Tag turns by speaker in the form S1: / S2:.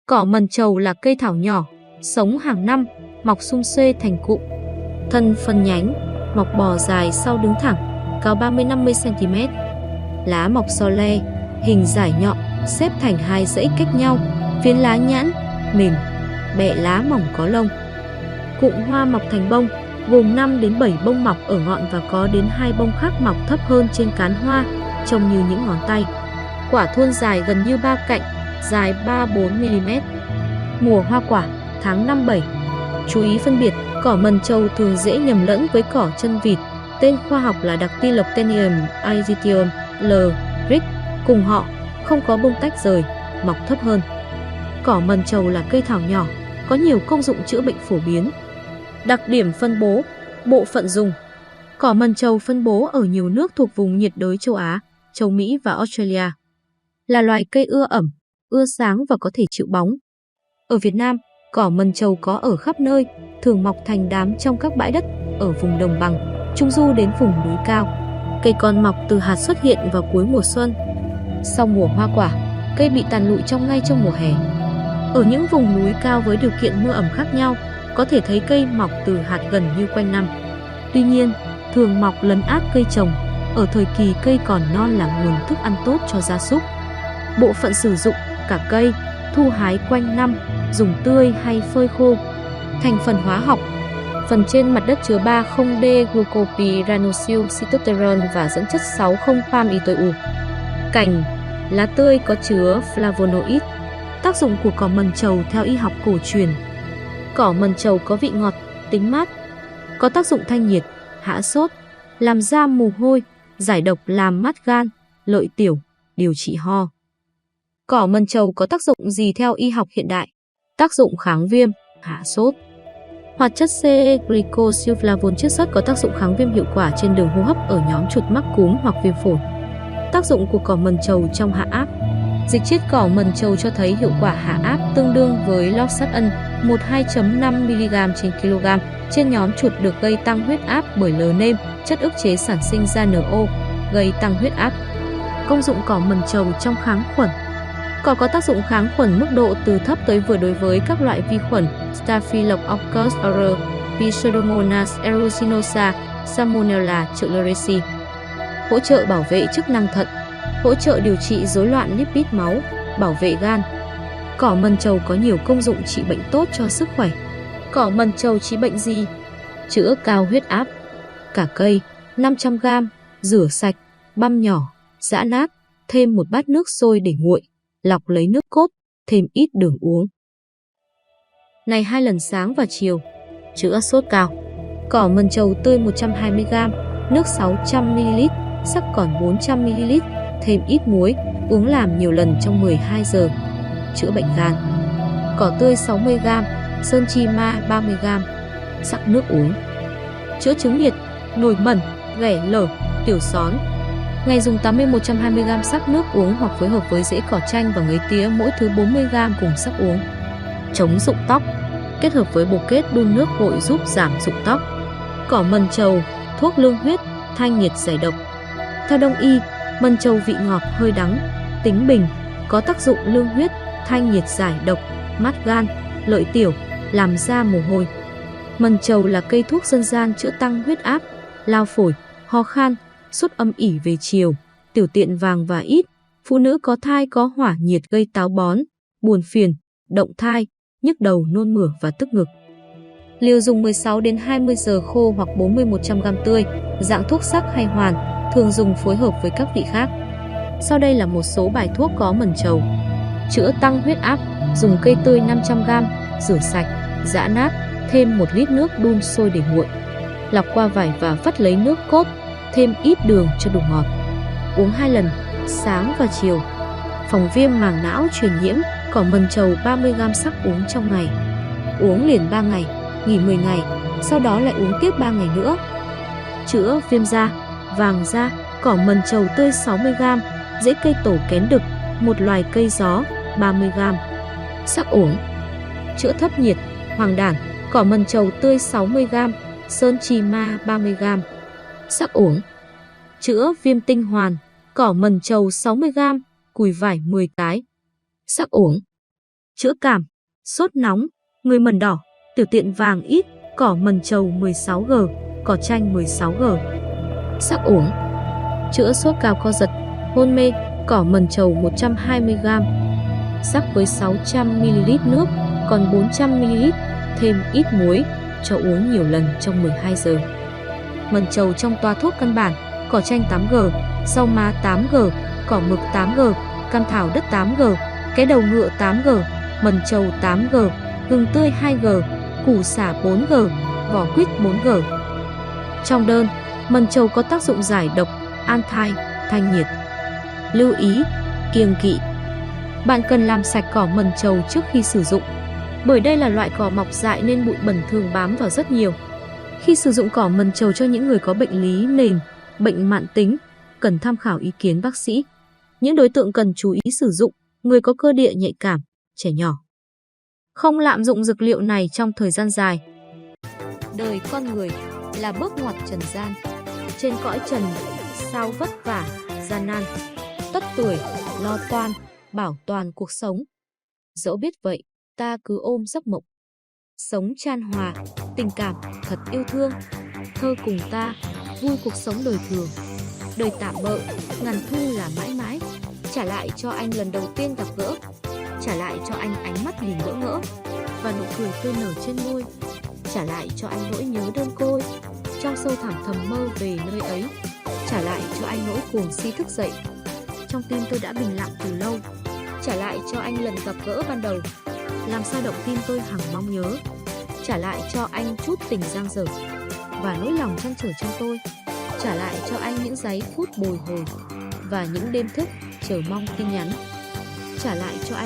S1: Cỏ mần trầu là cây thảo nhỏ, sống hàng năm, mọc sum xuê thành cụm. Thân phân nhánh, mọc bò dài sau đứng thẳng, cao 30-50 cm. Lá mọc so le, hình dải nhọn, xếp thành hai dãy cách nhau, phiến lá nhẵn, mềm, bẹ lá mỏng có lông. Cụm hoa mọc thành bông, gồm 5 đến 7 bông mọc ở ngọn và có đến 2 bông khác mọc thấp hơn trên cán hoa, trông như những ngón tay. Quả thuôn dài gần như ba cạnh, dài 3-4 mm. Mùa hoa quả, tháng 5-7. Chú ý phân biệt, cỏ mần trầu thường dễ nhầm lẫn với cỏ chân vịt. Tên khoa học là Dactyloctenium aegytium L. Rick. Cùng họ, không có bông tách rời, mọc thấp hơn. Cỏ mần trầu là cây thảo nhỏ, có nhiều công dụng chữa bệnh phổ biến. Đặc điểm phân bố, bộ phận dùng. Cỏ mần trầu phân bố ở nhiều nước thuộc vùng nhiệt đới châu Á, châu Mỹ và Australia. Là loại cây ưa ẩm, ưa sáng và có thể chịu bóng. Ở Việt Nam, cỏ mần trầu có ở khắp nơi, thường mọc thành đám trong các bãi đất, ở vùng đồng bằng, trung du đến vùng núi cao. Cây con mọc từ hạt xuất hiện vào cuối mùa xuân. Sau mùa hoa quả, cây bị tàn lụi ngay trong mùa hè. Ở những vùng núi cao với điều kiện mưa ẩm khác nhau, có thể thấy cây mọc từ hạt gần như quanh năm. Tuy nhiên, thường mọc lấn át cây trồng, ở thời kỳ cây còn non là nguồn thức ăn tốt cho gia súc. Bộ phận sử dụng, cả cây, thu hái quanh năm, dùng tươi hay phơi khô. Thành phần hóa học. Phần trên mặt đất chứa 30D-glucopyranose-sitosterol và dẫn chất 60-palmitoiu. Cành, lá tươi có chứa flavonoid. Tác dụng của cỏ mần trầu theo y học cổ truyền. Cỏ mần trầu có vị ngọt, tính mát, có tác dụng thanh nhiệt, hạ sốt, làm da mồ hôi, giải độc, làm mát gan, lợi tiểu, điều trị ho. Cỏ mần trầu có tác dụng gì theo y học hiện đại? Tác dụng kháng viêm, hạ sốt. Hoạt chất C-glycosylflavone chiết xuất có tác dụng kháng viêm hiệu quả trên đường hô hấp ở nhóm chuột mắc cúm hoặc viêm phổi. Tác dụng của cỏ mần trầu trong hạ áp. Dịch chiết cỏ mần trầu cho thấy hiệu quả hạ áp tương đương với losartan 12.5 mg/kg trên nhóm chuột được gây tăng huyết áp bởi lơ-nêm, chất ức chế sản sinh ra NO, gây tăng huyết áp. Công dụng cỏ mần trầu trong kháng khuẩn. Cỏ có tác dụng kháng khuẩn mức độ từ thấp tới vừa đối với các loại vi khuẩn Staphylococcus aureus, Pseudomonas aeruginosa, Salmonella Cerevisiae. Hỗ trợ bảo vệ chức năng thận, hỗ trợ điều trị rối loạn lipid máu, bảo vệ gan. Cỏ mần trầu có nhiều công dụng trị bệnh tốt cho sức khỏe. Cỏ mần trầu trị bệnh gì? Chữa cao huyết áp. Cả cây, 500g, rửa sạch, băm nhỏ, giã nát, thêm một bát nước sôi để nguội, lọc lấy nước cốt, thêm ít đường uống. Ngày 2 lần sáng và chiều. Chữa sốt cao. Cỏ mần trầu tươi 120g, nước 600ml, sắc còn 400ml, thêm ít muối, uống làm nhiều lần trong 12 giờ. Chữa bệnh gan. Cỏ tươi 60g, sơn chi ma 30g, sắc nước uống. Chữa chứng nhiệt, nổi mẩn, ghẻ lở, tiểu xón. Ngày dùng 80-120g sắc nước uống hoặc phối hợp với rễ cỏ chanh và ngấy tía mỗi thứ 40g cùng sắc uống. Chống rụng tóc, kết hợp với bồ kết đun nước gội giúp giảm rụng tóc. Cỏ mần trầu, thuốc lương huyết, thanh nhiệt giải độc. Theo Đông y, mần trầu vị ngọt hơi đắng, tính bình, có tác dụng lương huyết, thanh nhiệt giải độc, mát gan, lợi tiểu, làm da mồ hôi. Mần trầu là cây thuốc dân gian chữa tăng huyết áp, lao phổi, ho khan, sốt âm ỉ về chiều, tiểu tiện vàng và ít, phụ nữ có thai có hỏa nhiệt gây táo bón, buồn phiền, động thai, nhức đầu, nôn mửa và tức ngực. Liều dùng 16 đến 20 giờ khô hoặc 40-100g tươi, dạng thuốc sắc hay hoàn, thường dùng phối hợp với các vị khác. Sau đây là một số bài thuốc có mần trầu. Chữa tăng huyết áp, dùng cây tươi 500g, rửa sạch, giã nát, thêm 1 lít nước đun sôi để nguội. Lọc qua vải và vắt lấy nước cốt, thêm ít đường cho đủ ngọt. Uống 2 lần, sáng và chiều. Phòng viêm màng não truyền nhiễm, cỏ mần trầu 30g sắc uống trong ngày. Uống liền 3 ngày, nghỉ 10 ngày, sau đó lại uống tiếp 3 ngày nữa. Chữa viêm da, vàng da, cỏ mần trầu tươi 60g, rễ cây tổ kén đực, một loài cây gió, 30g. Sắc uống. Chữa thấp nhiệt, hoàng đản, cỏ mần trầu tươi 60g, sơn chi ma 30g. Sắc uống. Chữa viêm tinh hoàn, cỏ mần trầu 60g, cùi vải 10 cái. Sắc uống. chữa cảm, sốt nóng, người mẩn đỏ, tiểu tiện vàng ít, cỏ mần trầu 16G, cỏ chanh 16G. Sắc uống, chữa sốt cao co giật, hôn mê, cỏ mần trầu 120G. Sắc với 600ml nước, còn 400ml, thêm ít muối, cho uống nhiều lần trong 12 giờ. Mần trầu trong toa thuốc căn bản, cỏ chanh 8G, rau má 8G, cỏ mực 8G, cam thảo đất 8G, cái đầu ngựa 8G, mần trầu 8G, gừng tươi 2G, củ sả 4G, vỏ quýt 4G. Trong đơn, mần trầu có tác dụng giải độc, an thai, thanh nhiệt. Lưu ý, kiêng kỵ. Bạn cần làm sạch cỏ mần trầu trước khi sử dụng, bởi đây là loại cỏ mọc dại nên bụi bẩn thường bám vào rất nhiều. Khi sử dụng cỏ mần trầu cho những người có bệnh lý nền, bệnh mãn tính, cần tham khảo ý kiến bác sĩ. Những đối tượng cần chú ý sử dụng, người có cơ địa nhạy cảm, trẻ nhỏ. Không lạm dụng dược liệu này trong thời gian dài. Đời con người là bước ngoặt trần gian. Trên cõi trần, sao vất vả, gian nan. Tất tuổi, lo toan, bảo toàn cuộc sống. Dẫu biết vậy, ta cứ ôm giấc mộng. Sống chan hòa, tình cảm, thật yêu thương. Thơ cùng ta, vui cuộc sống đời thường. Đời tạm bợ, ngàn thu là mãi mãi. Trả lại cho anh lần đầu tiên gặp gỡ. Trả lại cho anh ánh mắt nhìn ngỡ ngỡ và nụ cười tươi nở trên môi. Trả lại cho anh nỗi nhớ đơn côi trong sâu thẳm thầm mơ về nơi ấy. Trả lại cho anh nỗi cuồng si thức dậy trong tim tôi đã bình lặng từ lâu. Trả lại cho anh lần gặp gỡ ban đầu, làm sao động tim tôi hằng mong nhớ. Trả lại cho anh chút tình dang dở và nỗi lòng trăn trở trong tôi. Trả lại cho anh những giây phút bồi hồi và những đêm thức chờ mong tin nhắn. Trả lại cho anh